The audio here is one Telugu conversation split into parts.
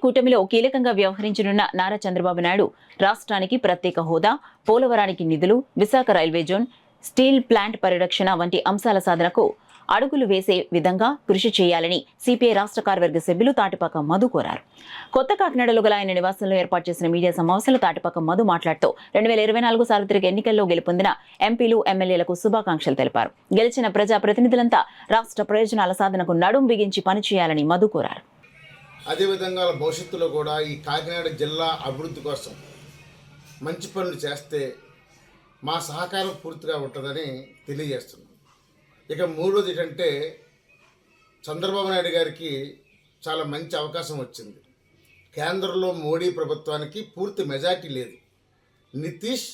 కూటమిలో కీలకంగా వ్యవహరించనున్న నారా చంద్రబాబు నాయుడు రాష్ట్రానికి ప్రత్యేక హోదా, పోలవరానికి నిధులు, Visakha railway zone, steel plant పరిరక్షణ వంటి అంశాల సాధనకు అడుగులు వేసే విధంగా కృషి చేయాలని సిపిఐ రాష్ట్ర కార్యవర్గ సభ్యులు తాటిపాక మధు కోరారు. కొత్త కాకినాడలో గల ఆయన నివాసంలో ఏర్పాటు చేసిన మీడియా సమావేశంలో తాటిపాక మధు మాట్లాడుతూ 2024 సార్వత్రిక ఎన్నికల్లో గెలుపొందిన ఎంపీలు, ఎమ్మెల్యేలకు శుభాకాంక్షలు తెలిపారు. గెలిచిన ప్రజాప్రతినిధులంతా రాష్ట్ర ప్రయోజనాల సాధనకు నడుం బిగించి పనిచేయాలని మధు కోరారు. అదేవిధంగా భవిష్యత్తులో కూడా ఈ కాకినాడ జిల్లా అభివృద్ధి కోసం మంచి పనులు చేస్తే మా సహకారం పూర్తిగా ఉంటుందని తెలియజేస్తున్నాం. ఇక మూడోది ఏంటంటే చంద్రబాబు నాయుడు గారికి చాలా మంచి అవకాశం వచ్చింది. కేంద్రంలో మోడీ ప్రభుత్వానికి పూర్తి మెజార్టీ లేదు. నితీష్,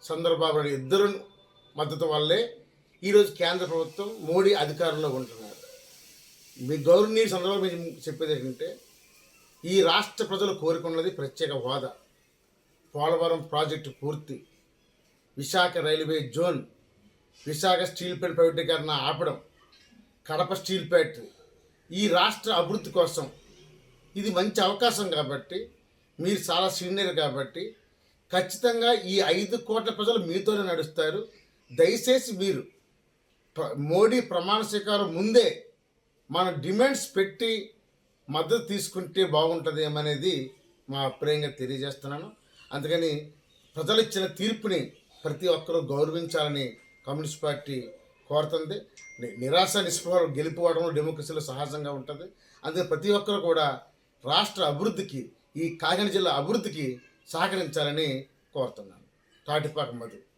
చంద్రబాబు నాయుడు ఇద్దరు మద్దతు వల్లే ఈరోజు కేంద్ర ప్రభుత్వం, మోడీ అధికారంలో ఉంటున్నారు. మీ గవర్నీయ చంద్రబాబు చెప్పేది ఏంటంటే ఈ రాష్ట్ర ప్రజలు కోరుకున్నది ప్రత్యేక హోదా, పోలవరం ప్రాజెక్టు పూర్తి, Visakha railway zone, Visakha steel plant ప్రైవేటీకరణ ఆపడం, కడప స్టీల్ ఫ్యాక్టరీ. ఈ రాష్ట్ర అభివృద్ధి కోసం ఇది మంచి అవకాశం కాబట్టి, మీరు చాలా సీనియర్ కాబట్టి ఖచ్చితంగా ఈ 5 కోట్ల ప్రజలు మీతోనే నడుస్తారు. దయచేసి మీరు మోడీ ప్రమాణ స్వీకారం ముందే మన డిమాండ్స్ పెట్టి మద్దతు తీసుకుంటే బాగుంటుంది ఏమనేది మా అభిప్రాయంగా తెలియజేస్తున్నాను. అందుకని ప్రజలు ఇచ్చిన తీర్పుని ప్రతి ఒక్కరూ గౌరవించాలని కమ్యూనిస్ట్ పార్టీ కోరుతుంది. నిరాశ నిస్పృహలు గెలుపుకోవడంలో డెమోక్రసీలో సహజంగా ఉంటుంది. అందుకే ప్రతి ఒక్కరు కూడా రాష్ట్ర అభివృద్ధికి, ఈ కాకినాడ జిల్లా అభివృద్ధికి సహకరించాలని కోరుతున్నాను. తాటిపాక మధు.